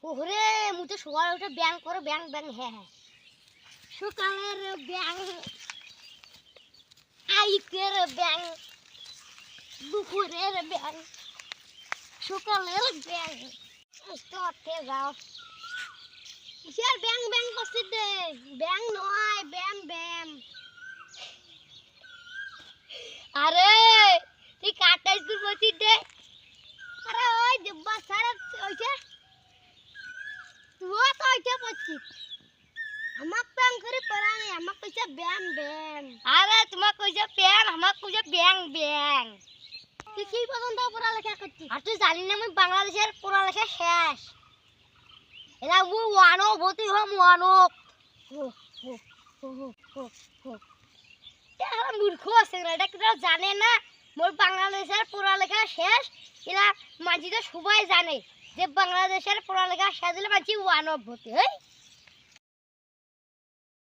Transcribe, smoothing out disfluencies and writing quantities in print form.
ওরে মুই সকালে উঠে ব্যায়াম করে ব্যায়াম হ্যাঁ সকালের ব্যায়াম আইতের ব্যায়াম দুপুরের ব্যায়াম সকালের ব্যায়াম স্টকে যাও কিসের ব্যায়াম করছিস দে ব্যায়াম নয় ব্যায়াম আরে তুই কাটা স্কুল করছিস দে আরে ওই ডিব্বা সারা ওইটা তুই তো ওইটা করছিস আমাক ব্যায়াম করে পড়া নেই আমাক কইছে ব্যায়াম আরে তোমাক কইছে ব্যায়াম আমাক কইছে ব্যায়াম তুই কি পর্যন্ত পড়ালেখা করছিস আর তুই জানি না আমি বাংলাদেশের পড়ালেখা শেষ এরা মু ওয়ানো ভর্তি হম ওয়ানো এরা মূর্খ আছে এটা কেউ জানে না মোর বাংলাদেশের পড়ালেখা শেষ এরা মাঝিটা সবাই জানে যে বাংলাদেশের পড়ালেখা শেষ হলে মাঝি ওয়ানো ভর্তি হয়